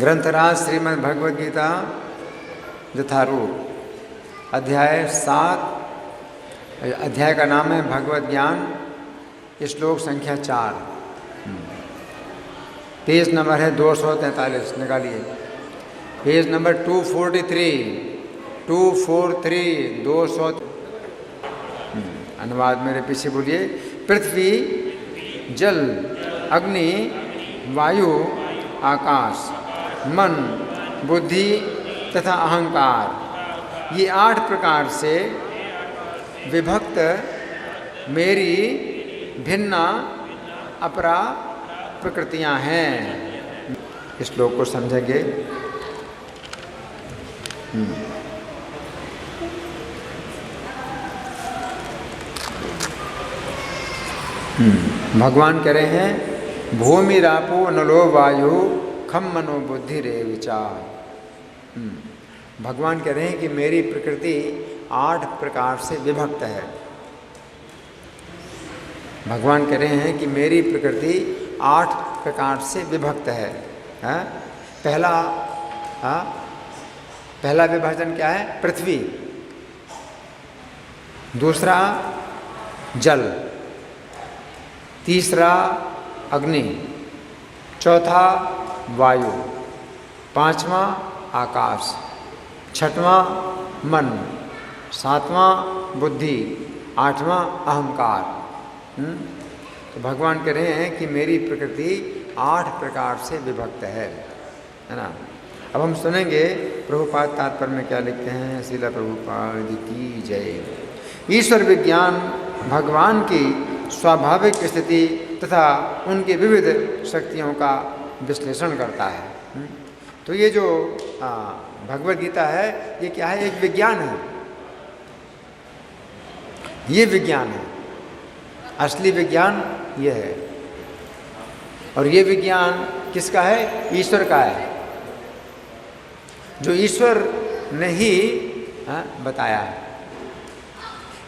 ग्रंथराज श्रीमद् भगवद गीता यथारूप, अध्याय 7। अध्याय का नाम है भगवत ज्ञान, श्लोक संख्या 4। पेज नंबर है 243, निकालिए। Page number 243, 243। अनुवाद मेरे पीछे बोलिए। पृथ्वी, जल, अग्नि, वायु, आकाश, मन, बुद्धि तथा अहंकार, ये 8 प्रकार से विभक्त मेरी भिन्न अपरा प्रकृतियां हैं। इस श्लोक को समझेंगे। भगवान कह रहे हैं, भूमि रापो नलो वायु खम मनो बुद्धि रे विचार। भगवान कह रहे हैं कि मेरी प्रकृति 8 प्रकार से विभक्त है। भगवान कह रहे हैं कि मेरी प्रकृति 8 प्रकार से विभक्त है। पहला विभाजन क्या है? पृथ्वी, दूसरा जल, तीसरा अग्नि, चौथा वायु, 5वां आकाश, 6वां मन, 7वां बुद्धि, 8वां अहंकार। तो भगवान कह रहे हैं कि मेरी प्रकृति 8 प्रकार से विभक्त है ना। अब हम सुनेंगे प्रभुपाद तात्पर्य में क्या लिखते हैं। श्रील प्रभुपाद की जय। ईश्वर विज्ञान भगवान की स्वाभाविक स्थिति तथा उनकी विविध शक्तियों का विश्लेषण करता है। तो ये जो भगवद गीता है, ये क्या है? एक विज्ञान है। ये विज्ञान है, असली विज्ञान ये है। और ये विज्ञान किसका है? ईश्वर का है, जो ईश्वर ने ही बताया है।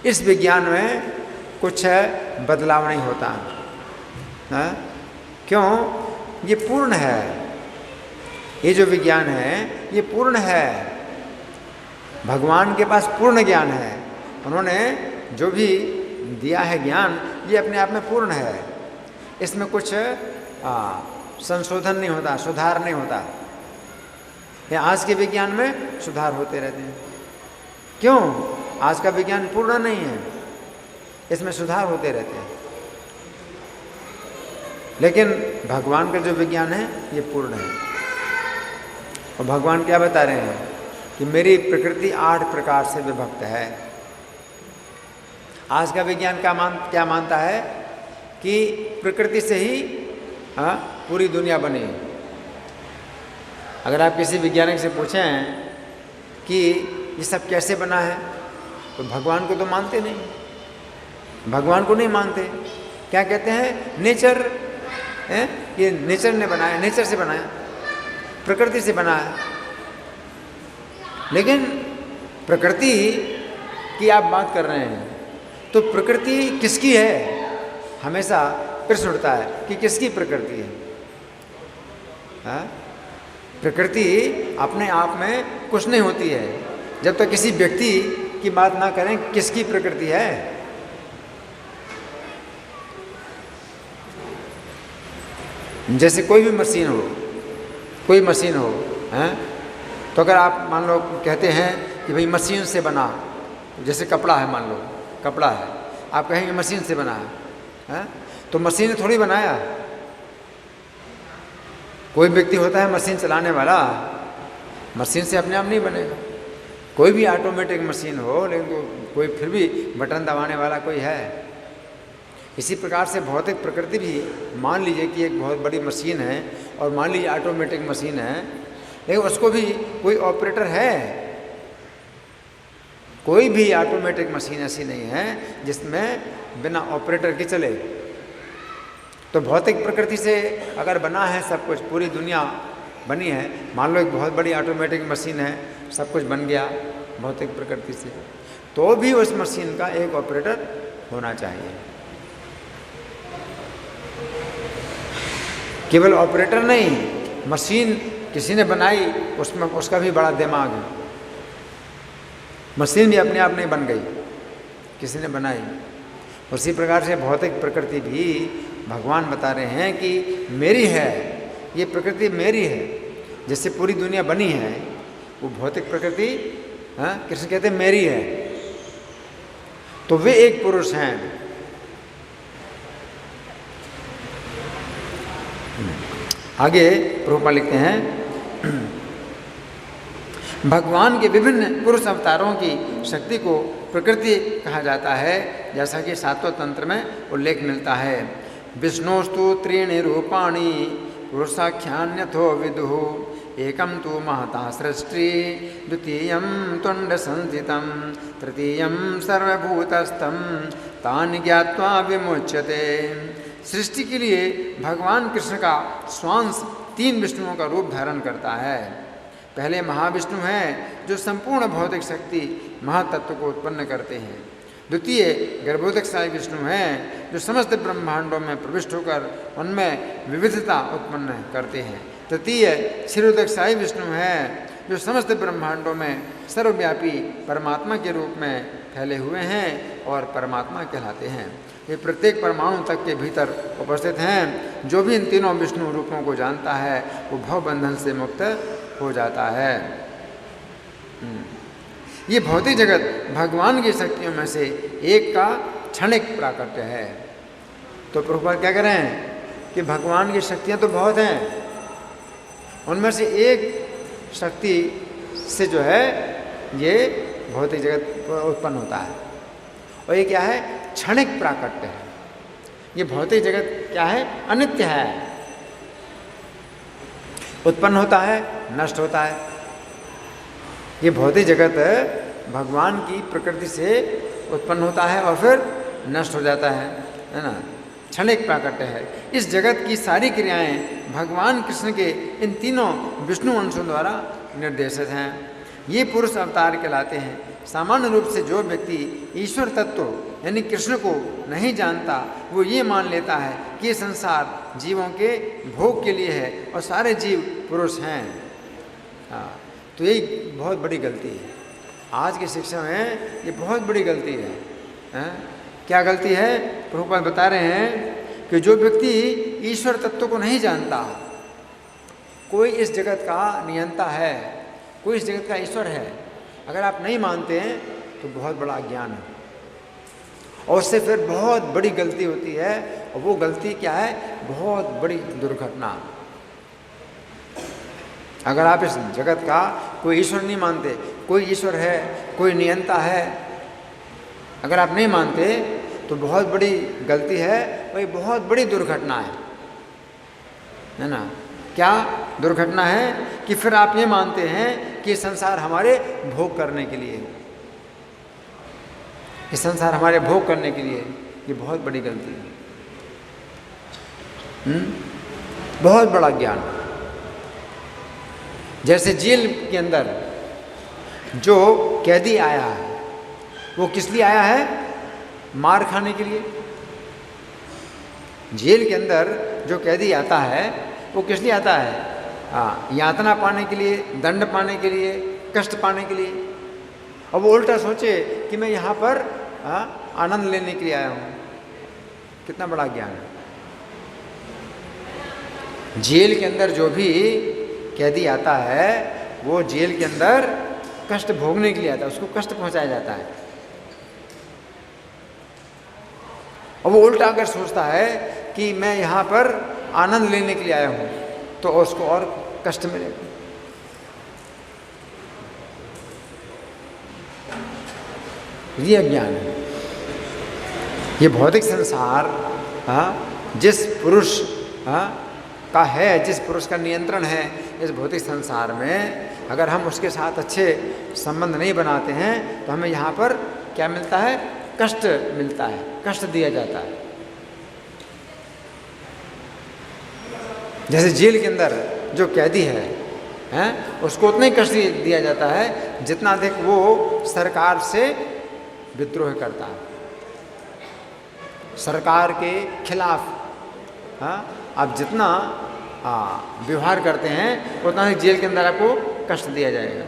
इस विज्ञान में कुछ बदलाव नहीं होता है। क्यों? ये पूर्ण है। ये जो विज्ञान है ये पूर्ण है। भगवान के पास पूर्ण ज्ञान है। उन्होंने जो भी दिया है ज्ञान, ये अपने आप में पूर्ण है। इसमें कुछ संशोधन नहीं होता, सुधार नहीं होता। ये आज के विज्ञान में सुधार होते रहते हैं। क्यों? आज का विज्ञान पूर्ण नहीं है, इसमें सुधार होते रहते हैं। लेकिन भगवान का जो विज्ञान है ये पूर्ण है। और भगवान क्या बता रहे हैं कि मेरी प्रकृति 8 प्रकार से विभक्त है। आज का विज्ञान क्या मानता है कि प्रकृति से ही पूरी दुनिया बनी। अगर आप किसी वैज्ञानिक से पूछें कि ये सब कैसे बना है, तो भगवान को तो मानते नहीं, भगवान को नहीं मानते। क्या कहते हैं? नेचर है, ये नेचर ने बनाया, नेचर से बनाया, प्रकृति से बनाया। लेकिन प्रकृति की आप बात कर रहे हैं, तो प्रकृति किसकी है? हमेशा प्रश्न उठता है कि किसकी प्रकृति है? प्रकृति अपने आप में कुछ नहीं होती है जब तक किसी व्यक्ति की बात ना करें किसकी प्रकृति है। जैसे कोई भी मशीन हो, कोई मशीन हो, तो अगर आप मान लो कहते हैं कि भाई मशीन से बना, जैसे कपड़ा है, मान लो कपड़ा है, आप कहेंगे मशीन से बना है, तो मशीन ने थोड़ी बनाया। कोई व्यक्ति होता है मशीन चलाने वाला, मशीन से अपने आप नहीं बनेगा। कोई भी ऑटोमेटिक मशीन हो, लेकिन तो कोई फिर भी बटन दबाने वाला कोई है। इसी प्रकार से भौतिक प्रकृति भी, मान लीजिए कि एक बहुत बड़ी मशीन है और मान लीजिए ऑटोमेटिक मशीन है, लेकिन उसको भी कोई ऑपरेटर है। कोई भी ऑटोमेटिक मशीन ऐसी नहीं है जिसमें बिना ऑपरेटर के चले। तो भौतिक प्रकृति से अगर बना है सब कुछ, पूरी दुनिया बनी है, मान लो एक बहुत बड़ी ऑटोमेटिक मशीन है, सब कुछ बन गया भौतिक प्रकृति से, तो भी उस मशीन का एक ऑपरेटर होना चाहिए। केवल ऑपरेटर नहीं, मशीन किसी ने बनाई, उसमें उसका भी बड़ा दिमाग है। मशीन भी अपने आप नहीं बन गई, किसी ने बनाई। उसी प्रकार से भौतिक प्रकृति भी भगवान बता रहे हैं कि मेरी है, ये प्रकृति मेरी है। जिससे पूरी दुनिया बनी है वो भौतिक प्रकृति, कृष्ण कहते हैं मेरी है। तो वे एक पुरुष हैं। आगे प्रभुपाद लिखते हैं, भगवान के विभिन्न पुरुष अवतारों की शक्ति को प्रकृति कहा जाता है, जैसा कि सातवें तंत्र में उल्लेख मिलता है। विष्णुस्तु त्रीणि रूपाणि पुरुषाख्यान्यथो विदुः, एकम तु महता सृष्टि, द्वितीयं तुंड संस्थितं, तृतीयं सर्वभूतस्थं, तान् ज्ञात्वा विमुच्यते। सृष्टि के लिए भगवान कृष्ण का स्वांश 3 विष्णुओं का रूप धारण करता है। पहले महाविष्णु हैं जो संपूर्ण भौतिक शक्ति महातत्व को उत्पन्न करते हैं। द्वितीय गर्भोदकशाही विष्णु हैं जो समस्त ब्रह्मांडों में प्रविष्ट होकर उनमें विविधता उत्पन्न करते हैं। तृतीय क्षीरोदकशाही विष्णु हैं जो समस्त ब्रह्मांडों में सर्वव्यापी परमात्मा के रूप में फैले हुए हैं और परमात्मा कहलाते हैं। ये प्रत्येक परमाणु तक के भीतर उपस्थित हैं। जो भी इन तीनों विष्णु रूपों को जानता है वो भव बंधन से मुक्त हो जाता है। ये भौतिक जगत भगवान की शक्तियों में से एक का क्षणिक प्राकट्य है। तो प्रभुपाद क्या करें कि भगवान की शक्तियाँ तो बहुत हैं, उनमें से एक शक्ति से जो है ये भौतिक जगत उत्पन्न होता है। और ये क्या है? क्षणिक प्राकट्य है। ये भौतिक जगत क्या है? अनित्य है, उत्पन्न होता है, नष्ट होता है। ये भौतिक जगत भगवान की प्रकृति से उत्पन्न होता है और फिर नष्ट हो जाता है ना। क्षणिक प्राकट्य है। इस जगत की सारी क्रियाएं भगवान कृष्ण के इन तीनों विष्णु अंशों द्वारा निर्देशित हैं। ये पुरुष अवतार कहलाते हैं। सामान्य रूप से जो व्यक्ति ईश्वर तत्व यानी कृष्ण को नहीं जानता वो ये मान लेता है कि ये संसार जीवों के भोग के लिए है और सारे जीव पुरुष हैं। तो ये बहुत बड़ी गलती है। आज की शिक्षा में ये बहुत बड़ी गलती है। क्या गलती है? प्रभुपाद बता रहे हैं कि जो व्यक्ति ईश्वर तत्व को नहीं जानता, कोई इस जगत का नियंता है, कोई इस जगत का ईश्वर है, अगर आप नहीं मानते हैं तो बहुत बड़ा अज्ञान है और उससे फिर बहुत बड़ी गलती होती है। और वो गलती क्या है? बहुत बड़ी दुर्घटना। अगर आप इस जगत का कोई ईश्वर नहीं मानते, कोई ईश्वर है, कोई नियंता है, अगर आप नहीं मानते तो बहुत बड़ी गलती है, वही बहुत बड़ी दुर्घटना है ना। क्या दुर्घटना है? कि फिर आप ये मानते हैं कि संसार हमारे भोग करने के लिए, कि संसार हमारे भोग करने के लिए। ये बहुत बड़ी गलती है। बहुत बड़ा ज्ञान। जैसे जेल के अंदर जो कैदी आया है वो किस लिए आया है? मार खाने के लिए। जेल के अंदर जो कैदी आता है वो किस लिए आता है? यातना पाने के लिए, दंड पाने के लिए, कष्ट पाने के लिए। और वो उल्टा सोचे कि मैं यहाँ पर आनंद लेने के लिए आया हूँ। कितना बड़ा ज्ञान है। जेल के अंदर जो भी कैदी आता है वो जेल के अंदर कष्ट भोगने के लिए आता है, उसको कष्ट पहुँचाया जाता है। और वो उल्टा अगर सोचता है कि मैं यहाँ पर आनंद लेने के लिए आया हूँ तो उसको और कष्ट मिलेगा। ये अज्ञान है। ये भौतिक संसार जिस पुरुष का है, जिस पुरुष का नियंत्रण है इस भौतिक संसार में, अगर हम उसके साथ अच्छे संबंध नहीं बनाते हैं तो हमें यहाँ पर क्या मिलता है? कष्ट मिलता है, कष्ट दिया जाता है। जैसे जेल के अंदर जो कैदी है उसको उतना ही कष्ट दिया जाता है जितना अधिक वो सरकार से विद्रोह करता है, सरकार के खिलाफ। आप जितना व्यवहार करते हैं उतना ही जेल के अंदर आपको कष्ट दिया जाएगा।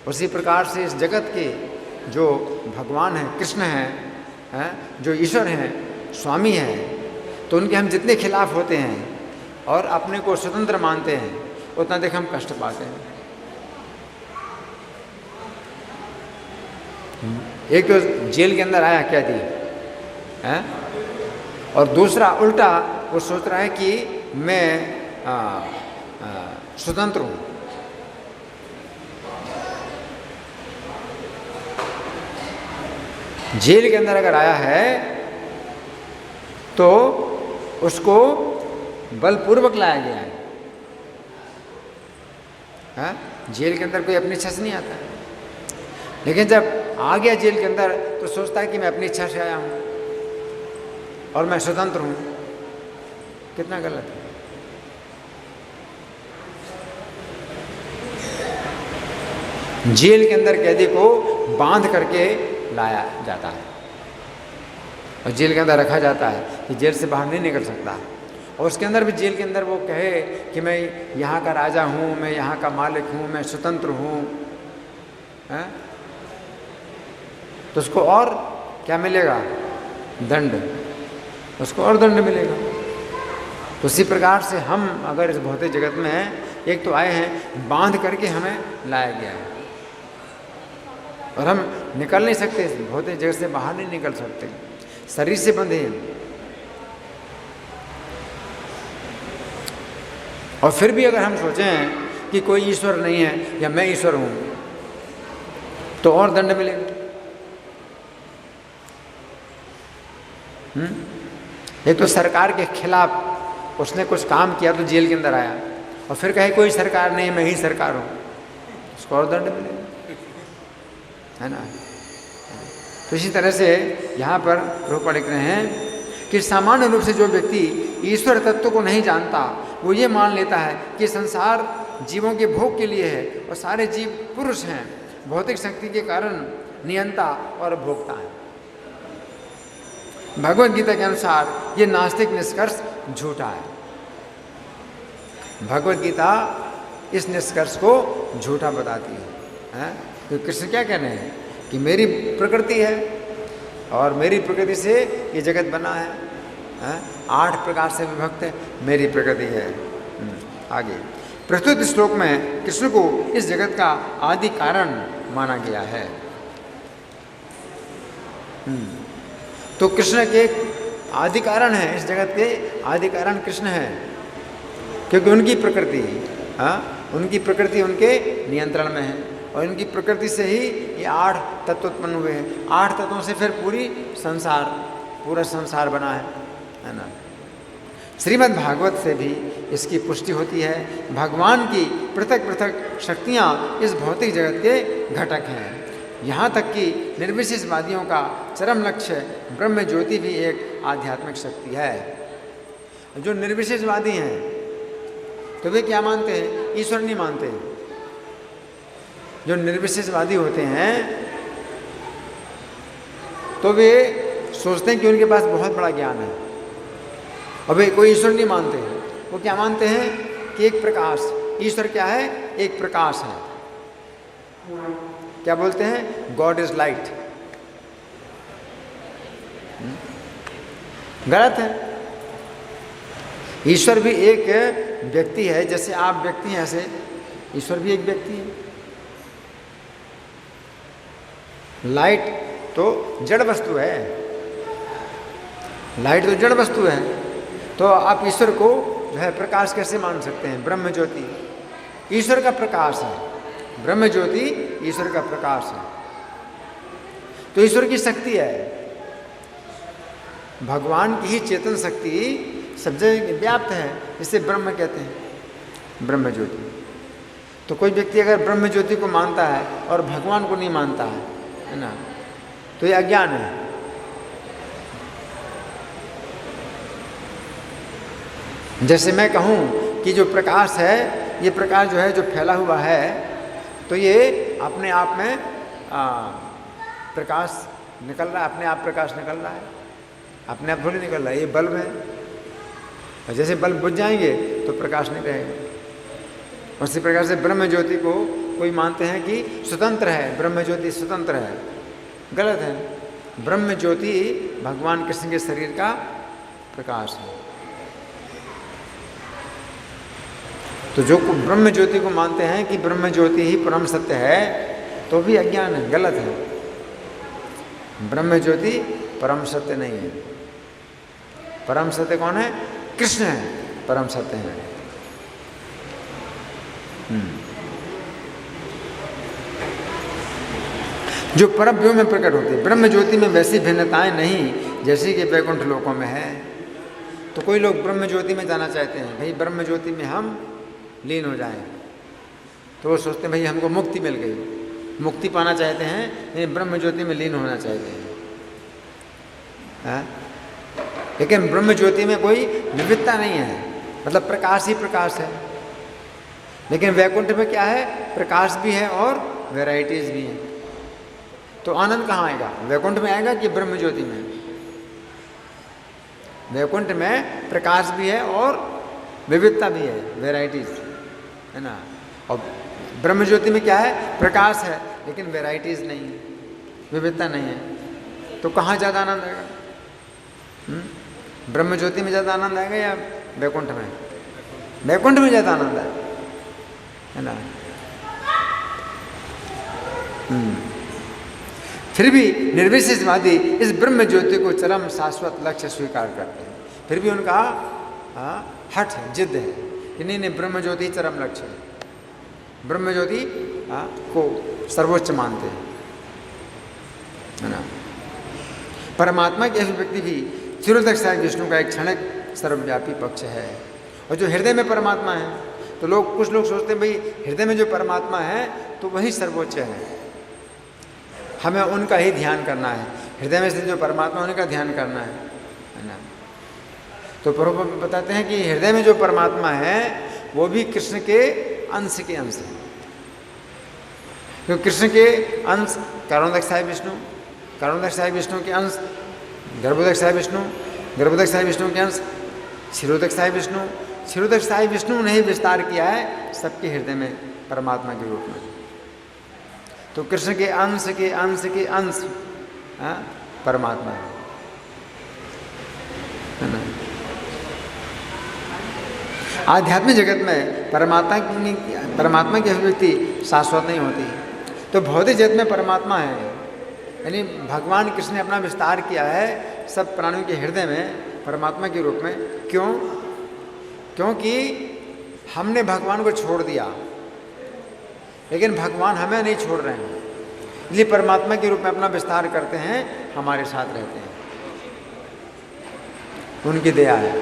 उसी प्रकार से इस जगत के जो भगवान हैं, कृष्ण हैं, जो ईश्वर हैं, स्वामी हैं, तो उनके हम जितने खिलाफ होते हैं और अपने को स्वतंत्र मानते हैं उतना देख हम कष्ट पाते हैं। एक तो जेल के अंदर आया कैदी है, और दूसरा उल्टा वो सोच रहा है कि मैं स्वतंत्र हूँ। जेल के अंदर अगर आया है तो उसको बलपूर्वक लाया गया है। जेल के अंदर कोई अपनी इच्छा से नहीं आता, लेकिन जब आ गया जेल के अंदर तो सोचता है कि मैं अपनी इच्छा से आया हूँ और मैं स्वतंत्र हूँ। कितना गलत है। जेल के अंदर कैदी को बांध करके लाया जाता है और जेल के अंदर रखा जाता है कि जेल से बाहर नहीं निकल सकता। और उसके अंदर भी जेल के अंदर वो कहे कि मैं यहाँ का राजा हूँ, मैं यहाँ का मालिक हूँ, मैं स्वतंत्र हूँ, तो उसको और क्या मिलेगा? दंड। उसको और दंड मिलेगा। तो उसी प्रकार से हम अगर इस भौतिक जगत में हैं, एक तो आए हैं, बांध करके हमें लाया गया है और हम निकल नहीं सकते, भौतिक जगत से बाहर नहीं निकल सकते, शरीर से बंधे हैं। और फिर भी अगर हम सोचें कि कोई ईश्वर नहीं है या मैं ईश्वर हूं, तो और दंड मिलेगा। एक तो सरकार के खिलाफ उसने कुछ काम किया तो जेल के अंदर आया, और फिर कहे कोई सरकार नहीं, मैं ही सरकार हूं, उसको और दंड मिलेगा, है ना। तो इसी तरह से यहाँ पर प्रभुपाद लिख रहे हैं कि सामान्य रूप से जो व्यक्ति ईश्वर तत्व को नहीं जानता वो ये मान लेता है कि संसार जीवों के भोग के लिए है और सारे जीव पुरुष हैं, भौतिक शक्ति के कारण नियंता और भोक्ता हैं। भगवद गीता के अनुसार ये नास्तिक निष्कर्ष झूठा है। भगवद गीता इस निष्कर्ष को झूठा बताती है। तो कृष्ण क्या कह रहे हैं कि मेरी प्रकृति है और मेरी प्रकृति से ये जगत बना है, 8 प्रकार से विभक्त है, मेरी प्रकृति है। आगे प्रस्तुत श्लोक में कृष्ण को इस जगत का आदि कारण माना गया है। तो कृष्ण के आदि कारण है, इस जगत के आदि कारण कृष्ण है, क्योंकि उनकी प्रकृति उनके नियंत्रण में है और इनकी प्रकृति से ही ये 8 तत्व उत्पन्न हुए हैं। 8 तत्वों से फिर पूरा संसार बना है ना। श्रीमद् भागवत से भी इसकी पुष्टि होती है। भगवान की पृथक पृथक शक्तियाँ इस भौतिक जगत के घटक हैं। यहाँ तक कि निर्विशेषवादियों का चरम लक्ष्य ब्रह्म ज्योति भी एक आध्यात्मिक शक्ति है। जो निर्विशेषवादी हैं तो वे क्या मानते हैं? ईश्वर नहीं मानते। जो निर्विशेषवादी होते हैं तो वे सोचते हैं कि उनके पास बहुत बड़ा ज्ञान है और वे कोई ईश्वर नहीं मानते हैं। वो क्या मानते हैं कि एक प्रकाश, ईश्वर क्या है? एक प्रकाश है। क्या बोलते हैं? God is light. गलत है। ईश्वर भी एक व्यक्ति है, जैसे आप व्यक्ति हैं ऐसे ईश्वर भी एक व्यक्ति है। लाइट तो जड़ वस्तु है, लाइट तो जड़ वस्तु है, तो आप ईश्वर को जो है प्रकाश कैसे मान सकते हैं? ब्रह्म ज्योति ईश्वर का प्रकाश है, ब्रह्म ज्योति ईश्वर का प्रकाश है। तो ईश्वर की शक्ति है, भगवान की ही चेतन शक्ति सब जगह व्याप्त है, इसे ब्रह्म कहते हैं, ब्रह्म ज्योति। तो कोई व्यक्ति अगर ब्रह्म ज्योति को मानता है और भगवान को नहीं मानता है ना, तो ये अज्ञान है। जैसे मैं कहूँ कि जो प्रकाश है, ये प्रकाश जो है जो फैला हुआ है, तो ये अपने आप में प्रकाश निकल रहा है, अपने आप प्रकाश निकल रहा है, अपने आप थोड़ी निकल रहा है। ये बल्ब है, और जैसे बल्ब बुझ जाएंगे तो प्रकाश नहीं रहेगा। उसी प्रकार से ब्रह्म ज्योति को कोई मानते हैं कि स्वतंत्र है, ब्रह्म ज्योति स्वतंत्र है, गलत है। ब्रह्म ज्योति भगवान कृष्ण के शरीर का प्रकाश है। तो जो ब्रह्म ज्योति को मानते हैं कि ब्रह्म ज्योति ही परम सत्य है, तो भी अज्ञान है, गलत है। ब्रह्म ज्योति परम सत्य नहीं है। परम सत्य कौन है? कृष्ण है, परम सत्य है। जो परब्यों में प्रकट होती है। ब्रह्म ज्योति में वैसी भिन्नताएं नहीं जैसे कि वैकुंठ लोकों में है। तो कोई लोग ब्रह्म ज्योति में जाना चाहते हैं, भाई ब्रह्म ज्योति में हम लीन हो जाएं, तो वो सोचते हैं भाई हमको मुक्ति मिल गई, मुक्ति पाना चाहते हैं, लेकिन ब्रह्म ज्योति में लीन होना चाहते हैं। लेकिन ब्रह्म ज्योति में कोई विविधता नहीं है, मतलब प्रकाश ही प्रकाश है। लेकिन वैकुंठ में क्या है? प्रकाश भी है और वैरायटीज भी हैं। तो आनंद कहाँ आएगा? वैकुंठ में आएगा कि ब्रह्म ज्योति में? वैकुंठ में प्रकाश भी है और विविधता भी है, वैरायटीज है ना। और ब्रह्म ज्योति में क्या है? प्रकाश है लेकिन वैरायटीज नहीं है, विविधता नहीं है। तो कहाँ ज़्यादा आनंद आएगा? ब्रह्म ज्योति में ज़्यादा आनंद आएगा या वैकुंठ में? वैकुंठ में ज़्यादा आनंद आएगा, है ना। फिर भी निर्विशेषवादी इस ब्रह्म ज्योति को चरम शाश्वत लक्ष्य स्वीकार करते हैं। फिर भी उनका हठ जिद है कि नहीं, ब्रह्म ज्योति चरम लक्ष्य है। ब्रह्म ज्योति को सर्वोच्च मानते हैं, है ना। परमात्मा की अभिव्यक्ति भी चिरोदक्षाय विष्णु का एक क्षणिक सर्वव्यापी पक्ष है। और जो हृदय में परमात्मा है, तो कुछ लोग सोचते हैं भाई हृदय में जो परमात्मा है तो वही सर्वोच्च है, हमें उनका ही ध्यान करना है। हृदय में से जो परमात्मा उनका ध्यान करना है ना। तो प्रभु बताते हैं कि हृदय में जो परमात्मा है वो भी कृष्ण के अंश के अंश है। क्योंकि कृष्ण के अंश कारणोदक्षाय विष्णु, कारणोदक्षाय विष्णु के अंश गर्भोदक्षाय विष्णु, गर्भोदक्षाय विष्णु के अंश क्षीरोदक्षाय विष्णु, क्षीरोदक्षाय विष्णु ने ही विस्तार किया है सबके हृदय में परमात्मा के रूप में। तो कृष्ण के अंश के अंश के अंश परमात्मा है ना। आध्यात्मिक जगत में परमात्मा की अभिव्यक्ति शाश्वत नहीं होती। तो भौतिक जगत में परमात्मा है, यानी भगवान कृष्ण ने अपना विस्तार किया है सब प्राणियों के हृदय में परमात्मा के रूप में। क्यों? क्योंकि हमने भगवान को छोड़ दिया, लेकिन भगवान हमें नहीं छोड़ रहे हैं, इसलिए परमात्मा के रूप में अपना विस्तार करते हैं, हमारे साथ रहते हैं। उनकी दया है।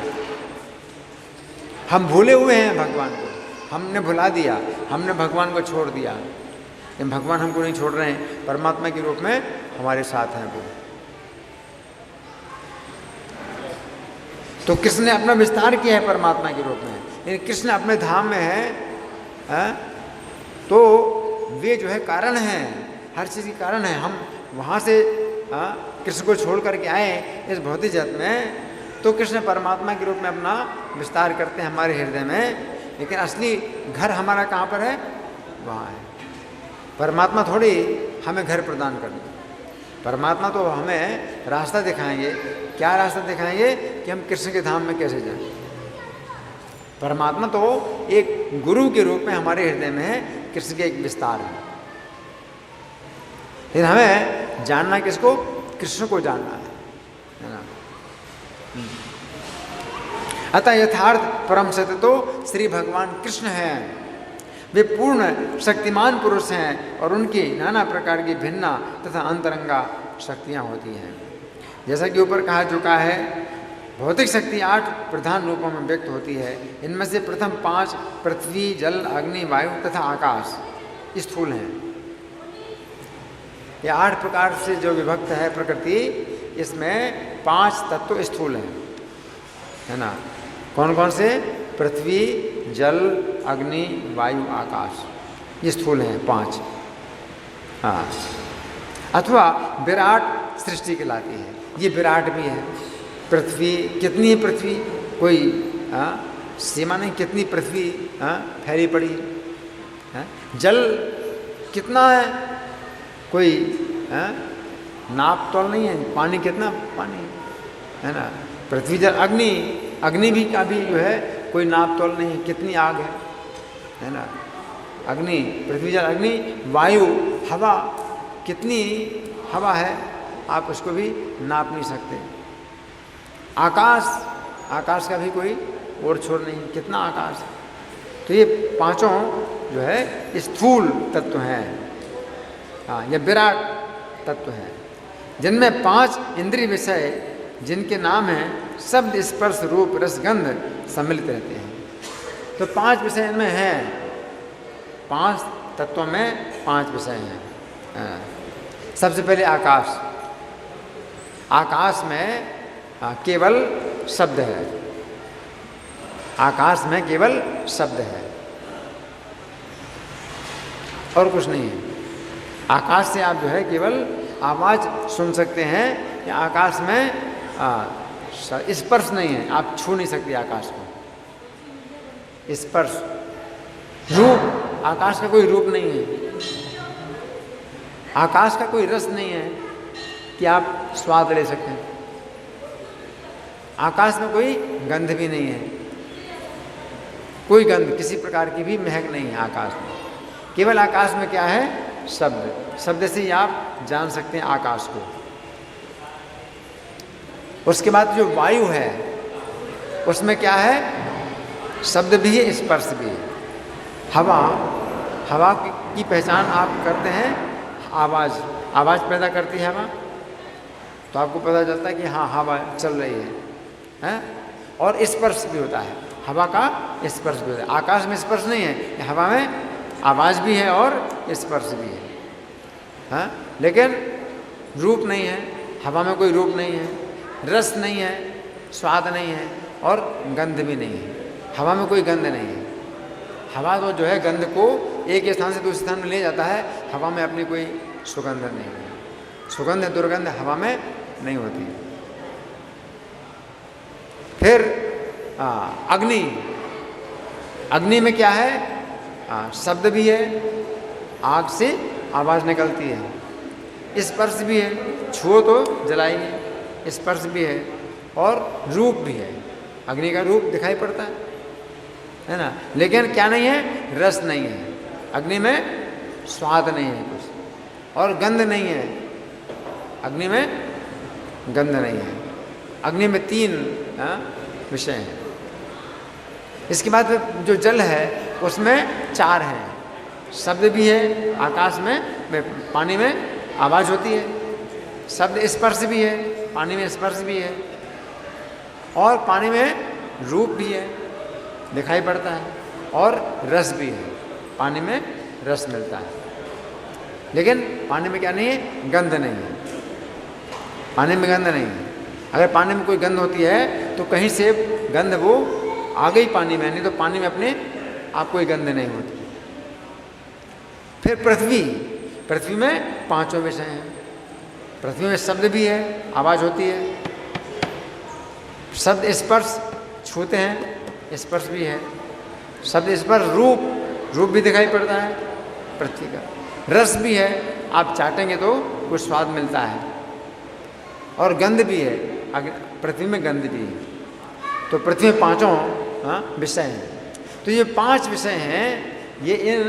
हम भूले हुए हैं भगवान को, हमने भुला दिया, हमने भगवान को छोड़ दिया, लेकिन भगवान हमको नहीं छोड़ रहे हैं, परमात्मा के रूप में हमारे साथ हैं वो। तो कृष्ण ने अपना विस्तार किया है परमात्मा के रूप में, लेकिन कृष्ण अपने धाम में है, तो वे जो है कारण हैं, हर चीज़ के कारण है। हम वहाँ से कृष्ण को छोड़ करके आए इस भौतिक जगत में, तो कृष्ण परमात्मा के रूप में अपना विस्तार करते हैं हमारे हृदय में, लेकिन असली घर हमारा कहाँ पर है? वहाँ है। परमात्मा थोड़ी हमें घर प्रदान करते, परमात्मा तो हमें रास्ता दिखाएंगे। क्या रास्ता दिखाएंगे? कि हम कृष्ण के धाम में कैसे जाएं। परमात्मा तो एक गुरु के रूप में हमारे हृदय में है, कृष्ण के एक विस्तार है। लेकिन हमें जानना किसको? कृष्ण को जानना है ना। अतः यथार्थ परम सत्य तो श्री भगवान कृष्ण हैं। वे पूर्ण शक्तिमान पुरुष हैं और उनकी नाना प्रकार की भिन्न तथा अंतरंगा शक्तियाँ होती हैं। जैसा कि ऊपर कहा चुका है, भौतिक शक्ति 8 प्रधान रूपों में व्यक्त होती है। इनमें से प्रथम 5 पृथ्वी, जल, अग्नि, वायु तथा आकाश स्थूल हैं। ये 8 प्रकार से जो विभक्त है प्रकृति, इसमें 5 तत्व स्थूल हैं, है ना। कौन कौन से? पृथ्वी, जल, अग्नि, वायु, आकाश, ये स्थूल हैं 5। हाँ, अथवा विराट सृष्टि कहलाती है। ये विराट भी है। पृथ्वी कितनी है? पृथ्वी कोई सीमा नहीं, कितनी पृथ्वी फैली पड़ी है। जल कितना है, कोई नाप तोल नहीं है। पानी कितना पानी है ना। पृथ्वी जल अग्नि, अग्नि भी का भी जो है कोई नाप तोल नहीं है, कितनी आग है ना। अग्नि, पृथ्वी जल अग्नि, वायु, हवा, कितनी हवा है, आप उसको भी नाप नहीं सकते। आकाश, आकाश का भी कोई ओर छोर नहीं, कितना आकाश है। तो ये पांचों जो है स्थूल तत्व हैं, ये विराट तत्व हैं, जिनमें 5 इंद्रिय विषय जिनके नाम हैं शब्द, स्पर्श, रूप, रस, गंध सम्मिलित रहते हैं। तो 5 विषय इनमें हैं, 5 तत्वों में 5 विषय हैं। सबसे पहले आकाश। आकाश में केवल शब्द है, आकाश में केवल शब्द है और कुछ नहीं है। आकाश से आप जो है केवल आवाज़ सुन सकते हैं, या आकाश में स्पर्श नहीं है, आप छू नहीं सकते आकाश को। स्पर्श, रूप, आकाश का कोई रूप नहीं है, आकाश का कोई रस नहीं है कि आप स्वाद ले सकते हैं। आकाश में कोई गंध भी नहीं है, कोई गंध, किसी प्रकार की भी महक नहीं है आकाश में। केवल आकाश में क्या है, शब्द। शब्द से ही आप जान सकते हैं आकाश को। उसके बाद जो वायु है उसमें क्या है, शब्द भी है, स्पर्श भी है। हवा, हवा की पहचान आप करते हैं, आवाज़, आवाज़ पैदा करती है हवा, तो आपको पता चलता है कि हाँ हवा चल रही है। और स्पर्श भी होता है, हवा का स्पर्श भी होता है। आकाश में स्पर्श नहीं है, हवा में आवाज़ भी है और स्पर्श भी है। लेकिन रूप नहीं है, हवा में कोई रूप नहीं है, रस नहीं है, स्वाद नहीं है और गंध भी नहीं है। हवा में कोई गंध नहीं है। हवा तो जो है गंध को एक स्थान से दूसरे स्थान में ले जाता है, हवा में अपनी कोई सुगंध नहीं है। सुगंध, दुर्गंध हवा में नहीं होती। फिर अग्नि, अग्नि में क्या है, शब्द भी है, आग से आवाज़ निकलती है, स्पर्श भी है, छुओ तो जलाएंगे, स्पर्श भी है और रूप भी है। अग्नि का रूप दिखाई पड़ता है ना। लेकिन क्या नहीं है, रस नहीं है। अग्नि में स्वाद नहीं है कुछ, और गंध नहीं है, अग्नि में गंध नहीं है। अग्नि में 3 विषय हैं। इसके बाद जो जल है उसमें 4 हैं। शब्द भी है, आकाश में, पानी में आवाज़ होती है, शब्द, स्पर्श भी है, पानी में स्पर्श भी है, और पानी में रूप भी है, दिखाई पड़ता है, और रस भी है, पानी में रस मिलता है। लेकिन पानी में क्या नहीं है, गंध नहीं है। पानी में गंध नहीं है। अगर पानी में कोई गंध होती है तो कहीं से गंध वो आ गई पानी में, नहीं तो पानी में अपने आप कोई गंध नहीं होती। फिर पृथ्वी, पृथ्वी में 5 विषय हैं। पृथ्वी में शब्द भी है, आवाज़ होती है, शब्द, स्पर्श, छूते हैं, स्पर्श भी है, शब्द, स्पर्श, रूप, रूप भी दिखाई पड़ता है पृथ्वी का, रस भी है, आप चाटेंगे तो कुछ स्वाद मिलता है, और गंध भी है, पृथ्वी में गंध भी है। तो पृथ्वी में 5 विषय हैं। तो ये 5 विषय हैं, ये इन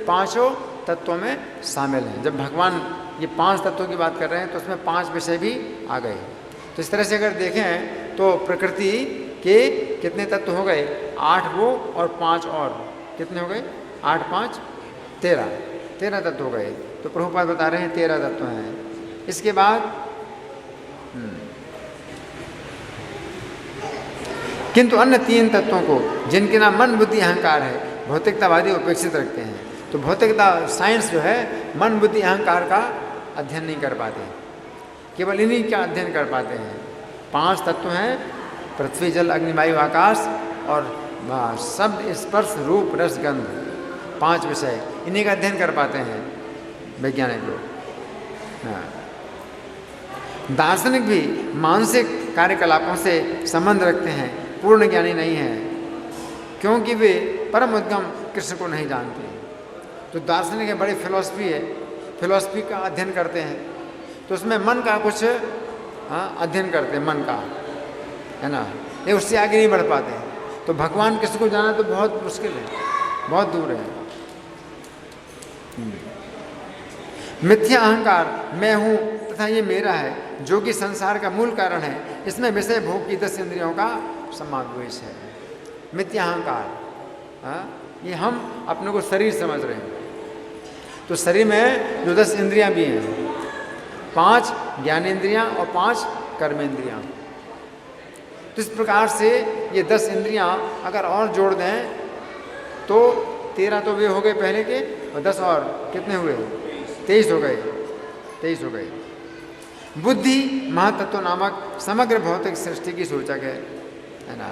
5 तत्वों में शामिल हैं। जब भगवान ये 5 तत्वों की बात कर रहे हैं तो उसमें 5 विषय भी आ गए। तो इस तरह से अगर देखें तो प्रकृति के कितने तत्व हो गए, 8 वो और 5 और, कितने हो गए, 8, 5, 13 तत्व हो गए। तो प्रभुपाद बता रहे हैं 13 तत्व हैं। इसके बाद किंतु अन्य 3 तत्वों को, जिनके नाम मन, बुद्धि, अहंकार है, भौतिकतावादी उपेक्षित रखते हैं। तो भौतिकता, साइंस जो है मन, बुद्धि, अहंकार का अध्ययन नहीं कर पाते, केवल इन्हीं का अध्ययन कर पाते हैं। 5 तत्व हैं, पृथ्वी, जल, अग्नि, वायु, आकाश, और शब्द, स्पर्श, रूप, रस, गंध, 5 विषय, इन्हीं का अध्ययन कर पाते हैं वैज्ञानिक लोग। दार्शनिक भी मानसिक कार्यकलापों से संबंध रखते हैं, पूर्ण ज्ञानी नहीं है। क्योंकि वे परम उद्गम कृष्ण को नहीं जानते। तो दार्शनिक है, बड़ी फिलॉसफी है, फिलॉसफी का अध्ययन करते हैं, तो उसमें मन का कुछ अध्ययन करते हैं, मन का, है ना, ये उससे आगे नहीं बढ़ पाते हैं। तो भगवान कृष्ण को जाना तो बहुत मुश्किल है, बहुत दूर है। मिथ्या अहंकार, मैं हूँ तथा ये मेरा है, जो कि संसार का मूल कारण है। इसमें विषय भोग की 10 इंद्रियों का समावेश है। मिथ्या अहंकार, ये हम अपने को शरीर समझ रहे हैं। तो शरीर में जो 10 इंद्रियां भी हैं, 5 ज्ञानेंद्रियां और 5 कर्मेंद्रियां। तो इस प्रकार से ये 10 इंद्रियां अगर और जोड़ दें तो 13 तो वे हो गए पहले के, और 10 और कितने हुए? 23 हो गए, 23 हो गए। बुद्धि महातत्व नामक समग्र भौतिक सृष्टि की सूचक है ना।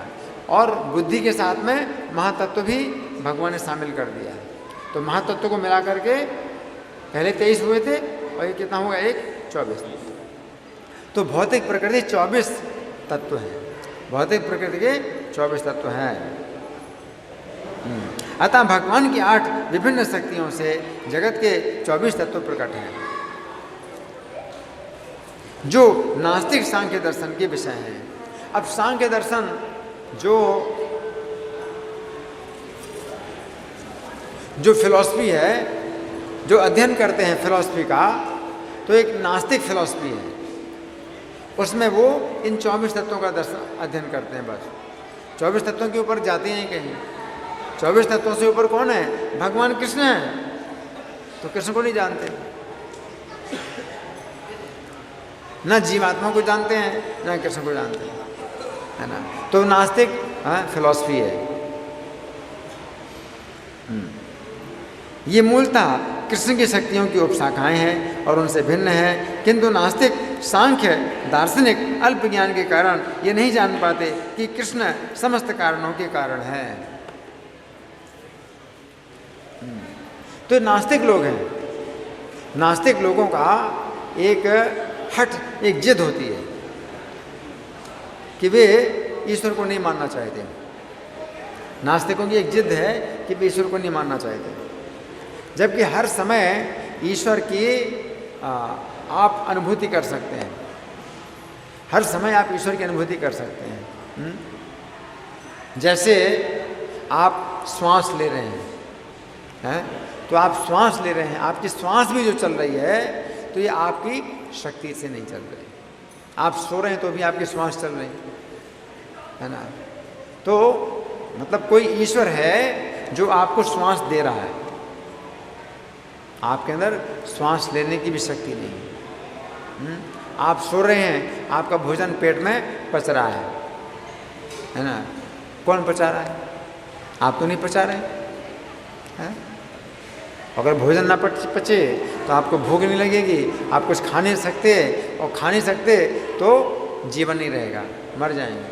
और बुद्धि के साथ में महातत्व भी भगवान ने शामिल कर दिया है। तो महातत्व को मिला करके पहले 23 हुए थे, और ये कितना होगा? 1 24। तो भौतिक प्रकृति 24 तत्व हैं, भौतिक प्रकृति के 24 तत्व हैं। अतः भगवान की 8 विभिन्न शक्तियों से जगत के 24 तत्व प्रकट हैं, जो नास्तिक सांख्य दर्शन के विषय हैं। अब सांख्य दर्शन जो फिलॉसफी है, जो अध्ययन करते हैं फिलॉसफी का, तो एक नास्तिक फिलॉसफी है, उसमें वो इन 24 तत्वों का दर्शन अध्ययन करते हैं। बस 24 तत्वों के ऊपर जाते हैं कहीं। 24 तत्वों से ऊपर कौन है? भगवान कृष्ण है। तो कृष्ण को नहीं जानते, ना जीवात्मा को जानते हैं, ना कृष्ण को जानते हैं, है ना। तो नास्तिक फिलॉसफी है। ये मूलतः कृष्ण की शक्तियों की उपशाखाएं हैं और उनसे भिन्न है। किंतु नास्तिक सांख्य दार्शनिक अल्प ज्ञान के कारण ये नहीं जान पाते कि कृष्ण समस्त कारणों के कारण है। तो नास्तिक लोग हैं, नास्तिक लोगों का एक हट, एक जिद होती है कि वे ईश्वर को नहीं मानना चाहते। नास्तिकों की एक जिद है कि वे ईश्वर को नहीं मानना चाहते, जबकि हर समय ईश्वर की आप अनुभूति कर सकते हैं। हर समय आप ईश्वर की अनुभूति कर सकते हैं। जैसे आप श्वास ले रहे हैं, तो आप श्वास ले रहे हैं, आपकी श्वास भी जो चल रही है, तो ये आपकी शक्ति से नहीं चल रही। आप सो रहे हैं तो भी आपकी श्वास चल रही है ना। तो मतलब कोई ईश्वर है जो आपको श्वास दे रहा है, आपके अंदर श्वास लेने की भी शक्ति नहीं है। आप सो रहे हैं, आपका भोजन पेट में पच रहा है ना। कौन पचा रहा है? आप तो नहीं पचा रहे हैं। अगर भोजन ना पचे तो आपको भूख नहीं लगेगी, आप कुछ खा नहीं सकते, और खा नहीं सकते तो जीवन नहीं रहेगा, मर जाएंगे।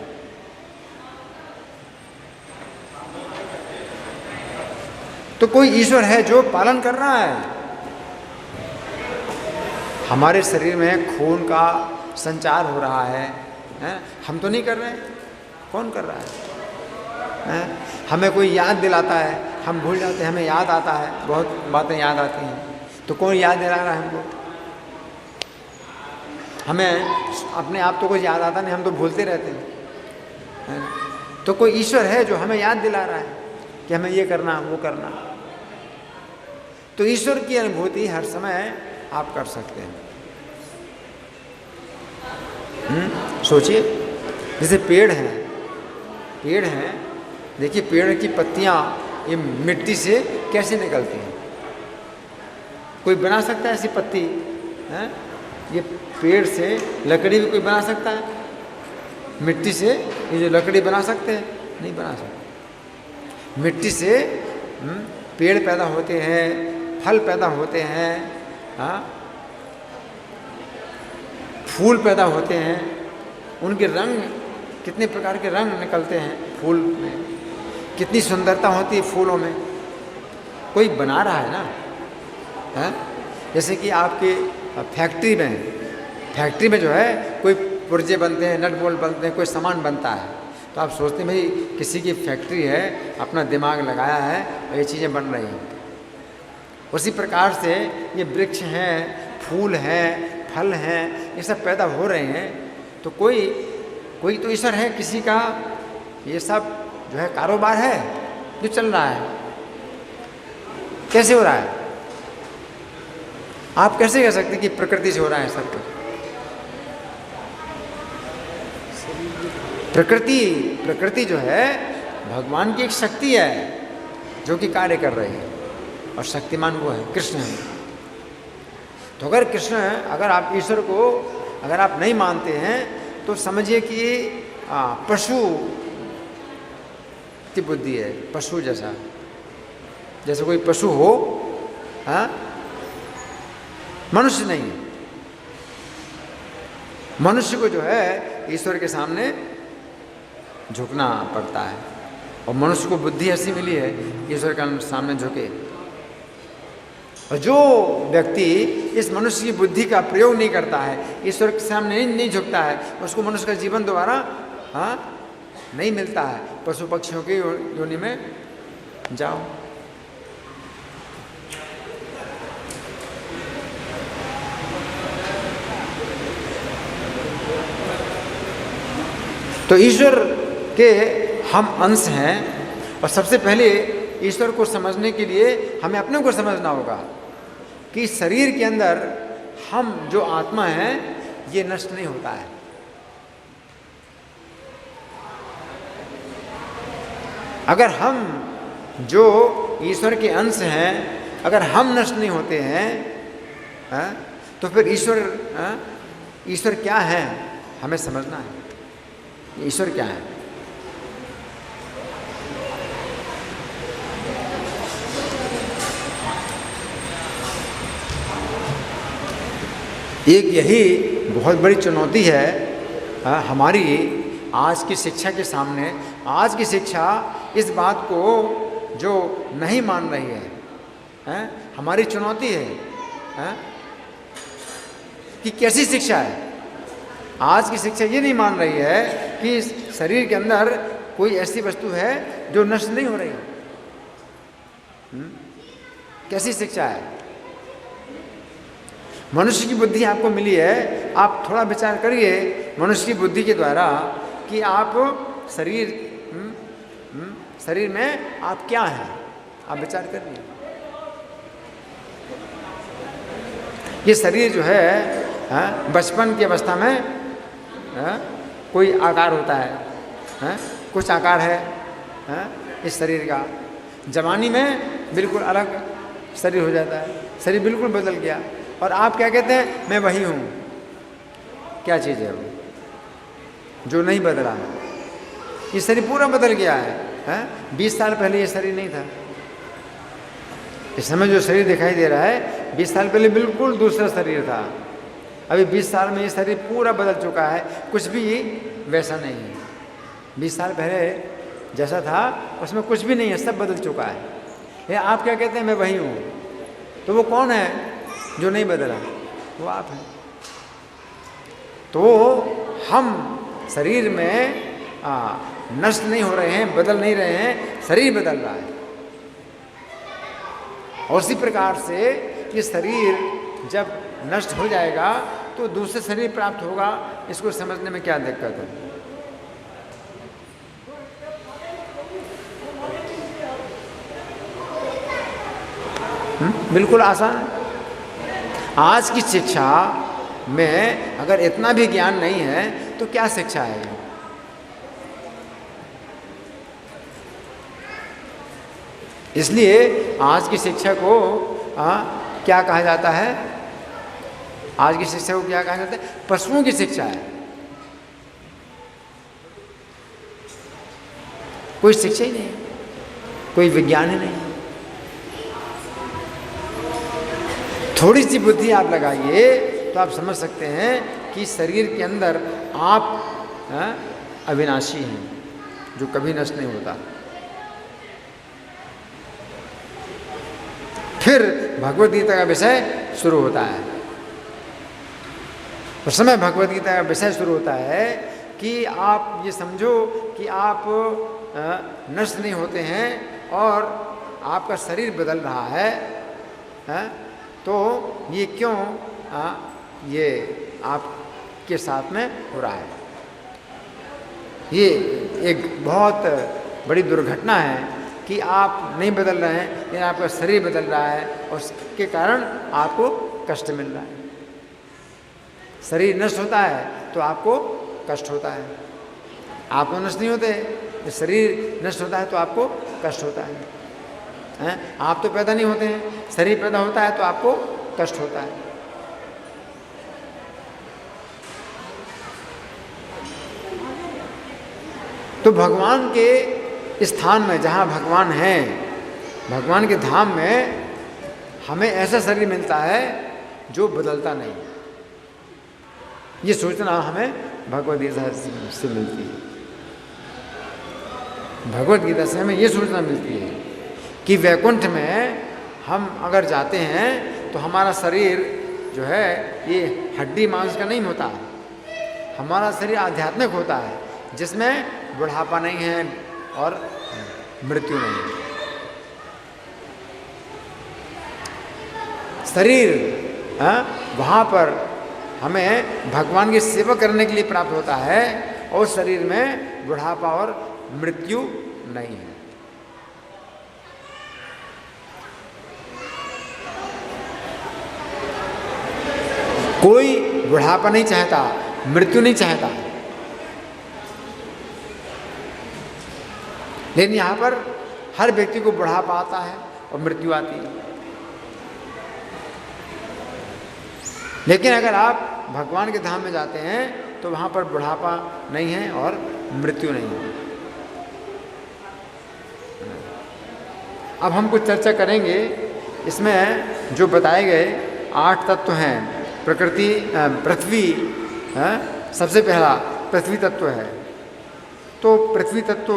तो कोई ईश्वर है जो पालन कर रहा है। हमारे शरीर में खून का संचार हो रहा है, हम तो नहीं कर रहे हैं, कौन कर रहा है? हमें कोई याद दिलाता है, हम भूल जाते हैं, हमें याद आता है, बहुत बातें याद आती हैं, तो कौन याद दिला रहा है हमको? हमें अपने आप तो कुछ याद आता नहीं, हम तो भूलते रहते हैं। तो कोई ईश्वर है जो हमें याद दिला रहा है कि हमें ये करना, वो करना। तो ईश्वर की अनुभूति हर समय आप कर सकते हैं। सोचिए, जैसे पेड़ हैं, पेड़ हैं, देखिए पेड़ की पत्तियां ये मिट्टी से कैसे निकलती हैं? कोई बना सकता है ऐसी पत्ती? ये पेड़ से लकड़ी भी कोई बना सकता है? मिट्टी से ये जो लकड़ी बना सकते हैं? नहीं बना सकते। मिट्टी से पेड़ पैदा होते हैं, फल पैदा होते हैं, फूल पैदा होते हैं, उनके रंग, कितने प्रकार के रंग निकलते हैं फूल में, कितनी सुंदरता होती है फूलों में। कोई बना रहा है ना। जैसे कि आपके फैक्ट्री में जो है कोई पुर्जे बनते हैं, नट बोल्ट बनते हैं, कोई सामान बनता है, तो आप सोचते हैं भाई किसी की फैक्ट्री है, अपना दिमाग लगाया है और ये चीज़ें बन रही हैं। उसी प्रकार से ये वृक्ष हैं, फूल हैं, फल हैं, ये सब पैदा हो रहे हैं। तो कोई तो ईश्वर है किसी का, ये सब जो है कारोबार है जो चल रहा है। कैसे हो रहा है? आप कैसे कह सकते हैं कि प्रकृति से हो रहा है सब कुछ? प्रकृति जो है भगवान की एक शक्ति है जो कि कार्य कर रही है, और शक्तिमान वो है, कृष्ण है। तो अगर आप ईश्वर को अगर आप नहीं मानते हैं तो समझिए कि पशु की बुद्धि है, पशु जैसे कोई पशु हो, मनुष्य नहीं है। मनुष्य को जो है ईश्वर के सामने झुकना पड़ता है, और मनुष्य को बुद्धि ऐसी मिली है ईश्वर के सामने झुके। और जो व्यक्ति इस मनुष्य की बुद्धि का प्रयोग नहीं करता है, ईश्वर के सामने नहीं झुकता है, उसको मनुष्य का जीवन दोबारा नहीं मिलता है। पशु पक्षियों की योनि में जाओ। तो ईश्वर के हम अंश हैं, और सबसे पहले ईश्वर को समझने के लिए हमें अपने को समझना होगा कि शरीर के अंदर हम जो आत्मा है ये नष्ट नहीं होता है। अगर हम जो ईश्वर के अंश हैं, अगर हम नष्ट नहीं होते हैं, तो फिर ईश्वर क्या है हमें समझना है। ईश्वर क्या है? एक यही बहुत बड़ी चुनौती है हमारी आज की शिक्षा के सामने। आज की शिक्षा इस बात को जो नहीं मान रही है, हमारी चुनौती है कि कैसी शिक्षा है। आज की शिक्षा ये नहीं मान रही है कि शरीर के अंदर कोई ऐसी वस्तु है जो नष्ट नहीं हो रही। कैसी शिक्षा है? मनुष्य की बुद्धि आपको मिली है, आप थोड़ा विचार करिए मनुष्य की बुद्धि के द्वारा कि आप शरीर में आप क्या हैं, आप विचार करिए। ये शरीर जो है बचपन की अवस्था में कोई आकार होता है, कुछ आकार है इस शरीर का। जवानी में बिल्कुल अलग शरीर हो जाता है, शरीर बिल्कुल बदल गया, और आप क्या कहते हैं? मैं वही हूँ। क्या चीज़ है वो जो नहीं बदला? ये शरीर पूरा बदल गया है। 20 साल पहले ये शरीर नहीं था। इस समय जो शरीर दिखाई दे रहा है 20 साल पहले बिल्कुल दूसरा शरीर था। अभी 20 साल में ये शरीर पूरा बदल चुका है, कुछ भी वैसा नहीं है। 20 साल पहले जैसा था उसमें कुछ भी नहीं है, सब बदल चुका है। ये आप क्या कहते हैं? मैं वही हूँ। तो वो कौन है जो नहीं बदला? वो आप हैं। तो हम शरीर में नष्ट नहीं हो रहे हैं, बदल नहीं रहे हैं, शरीर बदल रहा है। और उसी प्रकार से ये शरीर जब नष्ट हो जाएगा तो दूसरे शरीर प्राप्त होगा। इसको समझने में क्या दिक्कत है? बिल्कुल आसान है। आज की शिक्षा में अगर इतना भी ज्ञान नहीं है तो क्या शिक्षा है? इसलिए आज की शिक्षा को क्या कहा जाता है? आज की शिक्षा को क्या कहा जाता है? पशुओं की शिक्षा है। कोई शिक्षा ही नहीं, कोई विज्ञान ही नहीं। थोड़ी सी बुद्धि आप लगाइए तो आप समझ सकते हैं कि शरीर के अंदर आप अविनाशी हैं, जो कभी नष्ट नहीं होता। फिर भगवद गीता का विषय शुरू होता है। उस समय भगवद गीता का विषय शुरू होता है कि आप ये समझो कि आप नष्ट नहीं होते हैं और आपका शरीर बदल रहा है, तो ये क्यों ये आपके साथ में हो रहा है। ये एक बहुत बड़ी दुर्घटना है कि आप नहीं बदल रहे हैं, लेकिन आपका शरीर बदल रहा है और उसके कारण आपको कष्ट मिल रहा है। शरीर नष्ट होता है तो आपको कष्ट होता है, आप तो नष्ट नहीं होते। शरीर नष्ट होता है तो आपको कष्ट होता है, आप तो पैदा नहीं होते हैं, शरीर पैदा होता है तो आपको कष्ट होता है। तो भगवान के स्थान में जहाँ भगवान हैं, भगवान के धाम में हमें ऐसा शरीर मिलता है जो बदलता नहीं। ये सूचना हमें भगवद गीता से मिलती है। भगवद गीता से हमें ये सूचना मिलती है कि वैकुंठ में हम अगर जाते हैं तो हमारा शरीर जो है ये हड्डी मांस का नहीं होता, हमारा शरीर आध्यात्मिक होता है, जिसमें बुढ़ापा नहीं है और मृत्यु नहीं है। शरीर वहाँ पर हमें भगवान की सेवा करने के लिए प्राप्त होता है और शरीर में बुढ़ापा और मृत्यु नहीं है। कोई बुढ़ापा नहीं चाहता, मृत्यु नहीं चाहता, लेकिन यहाँ पर हर व्यक्ति को बुढ़ापा आता है और मृत्यु आती है। लेकिन अगर आप भगवान के धाम में जाते हैं तो वहाँ पर बुढ़ापा नहीं है और मृत्यु नहीं है। अब हम कुछ चर्चा करेंगे। इसमें जो बताए गए 8 तत्व हैं, प्रकृति, पृथ्वी, सबसे पहला पृथ्वी तत्व है। तो पृथ्वी तत्व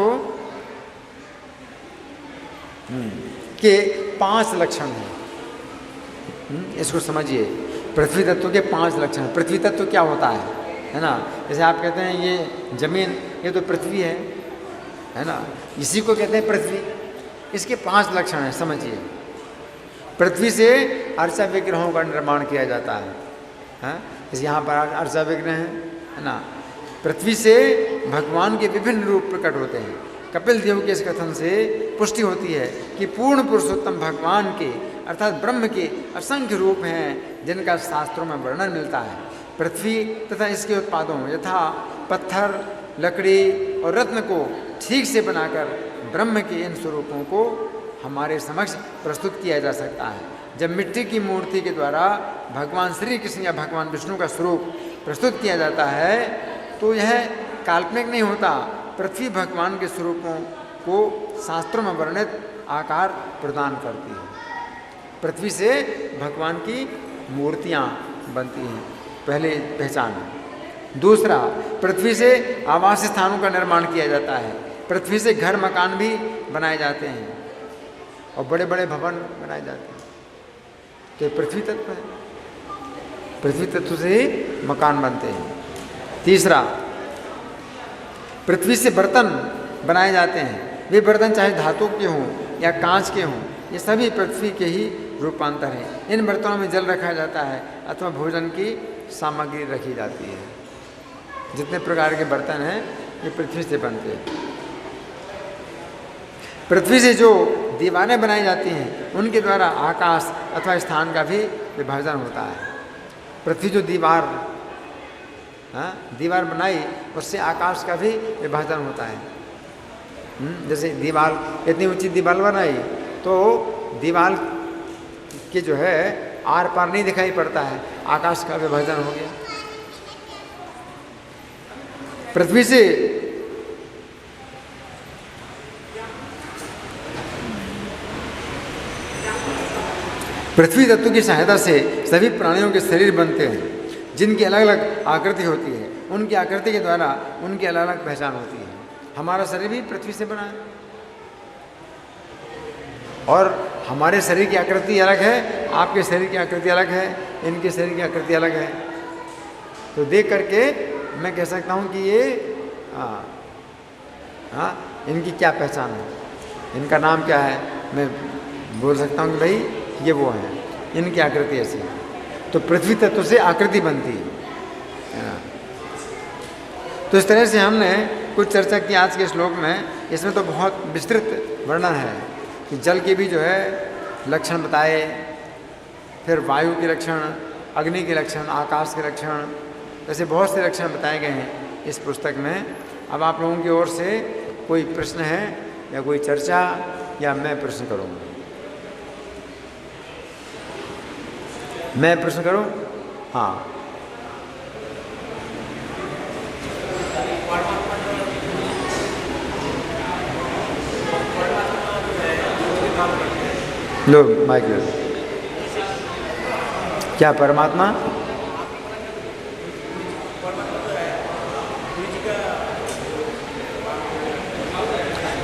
के 5 लक्षण हैं, इसको समझिए। पृथ्वी तत्व के 5 लक्षण। पृथ्वी तत्व क्या होता है ना। जैसे आप कहते हैं ये जमीन, ये तो पृथ्वी है ना, इसी को कहते हैं पृथ्वी। इसके 5 लक्षण हैं, समझिए। पृथ्वी से अर्चा विग्रहों का निर्माण किया जाता है, जैसे यहाँ पर अर्चा विग्रह है ना। पृथ्वी से भगवान के विभिन्न रूप प्रकट होते हैं। कपिल देव के इस कथन से पुष्टि होती है कि पूर्ण पुरुषोत्तम भगवान के अर्थात ब्रह्म के असंख्य रूप हैं जिनका शास्त्रों में वर्णन मिलता है। पृथ्वी तथा इसके उत्पादों यथा पत्थर, लकड़ी और रत्न को ठीक से बनाकर ब्रह्म के इन स्वरूपों को हमारे समक्ष प्रस्तुत किया जा सकता है। जब मिट्टी की मूर्ति के द्वारा भगवान श्री कृष्ण या भगवान विष्णु का स्वरूप प्रस्तुत किया जाता है तो यह काल्पनिक नहीं होता। पृथ्वी भगवान के स्वरूपों को शास्त्रों में वर्णित आकार प्रदान करती है। पृथ्वी से भगवान की मूर्तियाँ बनती हैं, पहले पहचान। दूसरा, पृथ्वी से आवास स्थानों का निर्माण किया जाता है। पृथ्वी से घर मकान भी बनाए जाते हैं और बड़े बड़े भवन बनाए जाते हैं। तो पृथ्वी तत्व है, पृथ्वी तत्व से ही मकान बनते हैं। तीसरा, पृथ्वी से बर्तन बनाए जाते हैं। वे बर्तन चाहे धातु के हों या कांच के हों, ये सभी पृथ्वी के ही रूपांतर हैं। इन बर्तनों में जल रखा जाता है अथवा भोजन की सामग्री रखी जाती है। जितने प्रकार के बर्तन हैं ये पृथ्वी से बनते हैं। पृथ्वी से जो दीवारें बनाई जाती हैं उनके द्वारा आकाश अथवा स्थान का भी विभाजन होता है। पृथ्वी जो दीवार बनाई उससे आकाश का भी विभाजन होता है। जैसे दीवार, इतनी ऊंची दीवार बनाई तो दीवार के जो है आर पार नहीं दिखाई पड़ता है, आकाश का विभाजन हो गया। पृथ्वी से पृथ्वी तत्व की सहायता से सभी प्राणियों के शरीर बनते हैं जिनकी अलग अलग आकृति होती है। उनकी आकृति के द्वारा उनकी अलग अलग पहचान होती है। हमारा शरीर भी पृथ्वी से बना है और हमारे शरीर की आकृति अलग है, आपके शरीर की आकृति अलग है, इनके शरीर की आकृति अलग है। तो देख करके मैं कह सकता हूँ कि ये हाँ हाँ, इनकी क्या पहचान है, इनका नाम क्या है, मैं बोल सकता हूँ कि भाई ये वो हैं, इनकी आकृति ऐसी है। तो पृथ्वी तत्व से आकृति बनती है ना। तो इस तरह से हमने कुछ चर्चा की आज के श्लोक में। इसमें तो बहुत विस्तृत वर्णन है कि जल के भी जो है लक्षण बताए, फिर वायु के लक्षण, अग्नि के लक्षण, आकाश के लक्षण, ऐसे बहुत से लक्षण बताए गए हैं इस पुस्तक में। अब आप लोगों की ओर से कोई प्रश्न है या कोई चर्चा, या मैं प्रश्न करूँगा? मैं प्रश्न करूँ? हाँ। लो माइक लो। क्या परमात्मा?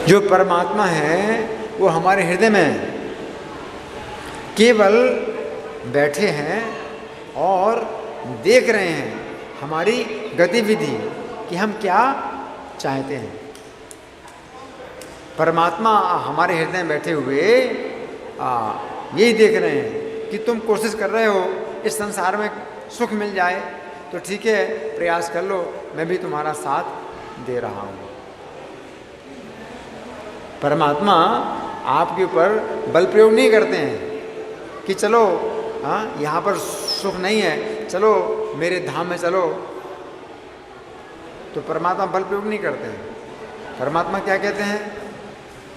जो परमात्मा है वो हमारे हृदय में है, केवल बैठे हैं और देख रहे हैं हमारी गतिविधि कि हम क्या चाहते हैं। परमात्मा हमारे हृदय में बैठे हुए यही देख रहे हैं कि तुम कोशिश कर रहे हो इस संसार में सुख मिल जाए, तो ठीक है प्रयास कर लो, मैं भी तुम्हारा साथ दे रहा हूँ। परमात्मा आपके ऊपर बल प्रयोग नहीं करते हैं कि चलो हाँ यहाँ पर सुख नहीं है, चलो मेरे धाम में चलो। तो परमात्मा बल प्रयोग नहीं करते हैं। परमात्मा क्या कहते हैं,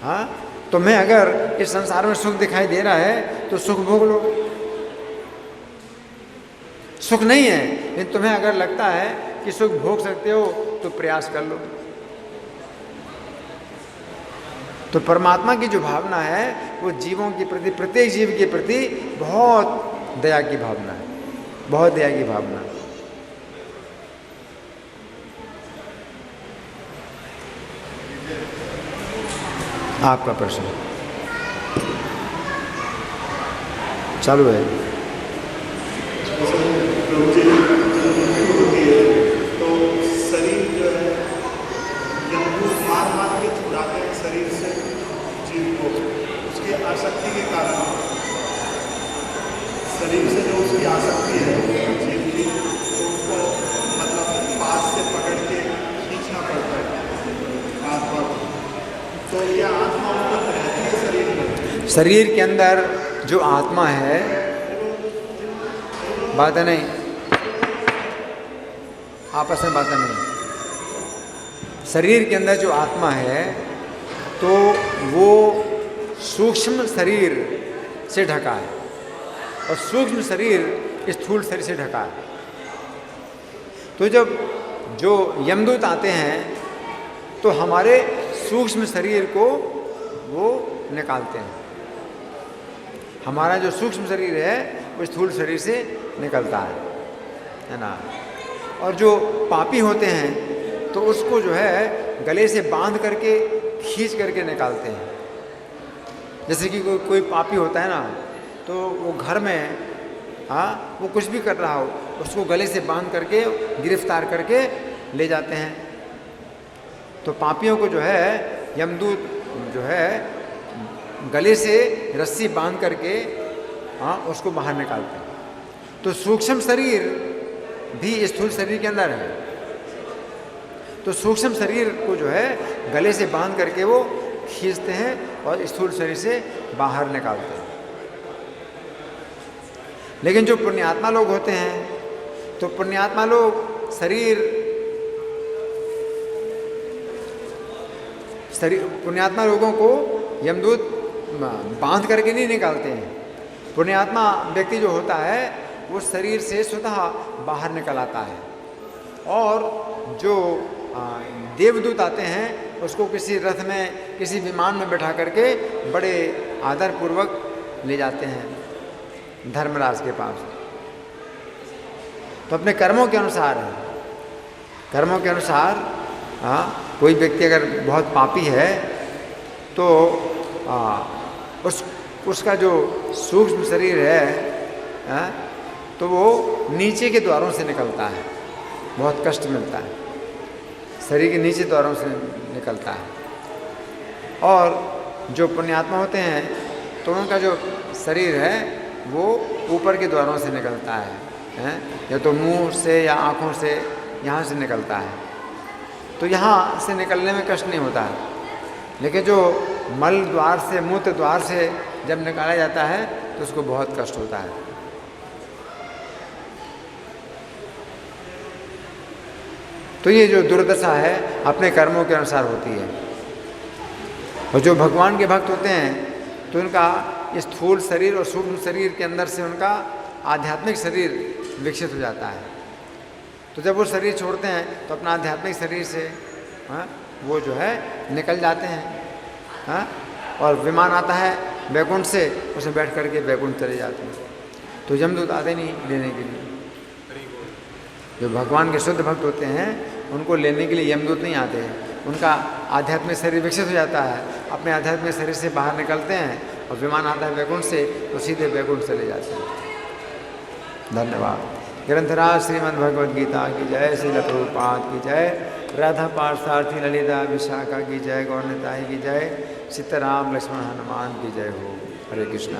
हाँ तुम्हें अगर इस संसार में सुख दिखाई दे रहा है तो सुख भोग लो। सुख नहीं है लेकिन तुम्हें अगर लगता है कि सुख भोग सकते हो तो प्रयास कर लो। तो परमात्मा की जो भावना है वो जीवों के प्रति, प्रत्येक जीव के प्रति बहुत दया की भावना है, बहुत दया की भावना है। आपका प्रश्न चालू है। तो शरीर जो है मार मार के छुड़ाते हैं शरीर से जीव को, उसकी आसक्ति के कारण, शरीर से जो उसकी आसक्ति है जीव की, तो उसको मतलब पास से पकड़ के खींचना पड़ता है आत्मा को। तो यह आत्मा उपलब्ध रहती है शरीर में। शरीर के अंदर जो आत्मा है, बातें नहीं, आपस में बातें नहीं। शरीर के अंदर जो आत्मा है तो वो सूक्ष्म शरीर से ढका है और सूक्ष्म शरीर स्थूल शरीर से ढका है। तो जब जो यमदूत आते हैं तो हमारे सूक्ष्म शरीर को वो निकालते हैं। हमारा जो सूक्ष्म शरीर है वो स्थूल शरीर से निकलता है ना। और जो पापी होते हैं तो उसको जो है गले से बांध करके खींच करके निकालते हैं। जैसे कि कोई पापी होता है ना, तो वो घर में हाँ वो कुछ भी कर रहा हो, उसको गले से बांध करके गिरफ्तार करके ले जाते हैं। तो पापियों को जो है यमदूत जो है गले से रस्सी बांध करके हाँ उसको बाहर निकालते हैं। तो सूक्ष्म शरीर भी स्थूल शरीर के अंदर है। तो सूक्ष्म शरीर को जो है गले से बांध करके वो खींचते हैं और स्थूल शरीर से बाहर निकालते हैं। लेकिन जो पुण्यात्मा लोग होते हैं तो पुण्यात्मा लोग पुण्यात्मा लोगों को यमदूत बांध करके नहीं निकालते हैं। पुण्यात्मा व्यक्ति जो होता है वो शरीर से स्वतः बाहर निकल आता है। और जो देवदूत आते हैं उसको किसी रथ में, किसी विमान में बैठा करके बड़े आदर पूर्वक ले जाते हैं धर्मराज के पास। तो अपने कर्मों के अनुसार है, कर्मों के अनुसार कोई व्यक्ति अगर बहुत पापी है तो उसका जो सूक्ष्म शरीर है तो वो नीचे के द्वारों से निकलता है, बहुत कष्ट मिलता है। शरीर के नीचे द्वारों से निकलता है। और जो पुण्यात्मा होते हैं तो उनका जो शरीर है वो ऊपर के द्वारों से निकलता है, या तो मुंह से या आँखों से, यहाँ से निकलता है। तो यहाँ से निकलने में कष्ट नहीं होता है, लेकिन जो मल द्वार से, मूत्र द्वार से जब निकाला जाता है तो उसको बहुत कष्ट होता है। तो ये जो दुर्दशा है अपने कर्मों के अनुसार होती है। और जो भगवान के भक्त होते हैं तो उनका इस स्थूल शरीर और सूक्ष्म शरीर के अंदर से उनका आध्यात्मिक शरीर विकसित हो जाता है। तो जब वो शरीर छोड़ते हैं तो अपना आध्यात्मिक शरीर से वो जो है निकल जाते हैं, और विमान आता है वैकुंठ से, उसमें बैठ करके वैकुंठ चले जाते हैं। तो यमदूत आते नहीं लेने के लिए। जो भगवान के शुद्ध भक्त होते हैं उनको लेने के लिए यमदूत नहीं आते हैं। उनका आध्यात्मिक शरीर विकसित हो जाता है, अपने आध्यात्मिक शरीर से बाहर निकलते हैं और विमान आता है वैकुंठ से, तो सीधे वैकुंठ चले जाते हैं। धन्यवाद। ग्रंथराज श्रीमद् भगवद गीता की जय, श्रील प्रभुपाद की जय, राधा पार्थसारथी ललिता विशाखा की जय, गौरनिताई की जय, सीताराम लक्ष्मण हनुमान की जय हो। हरे कृष्णा।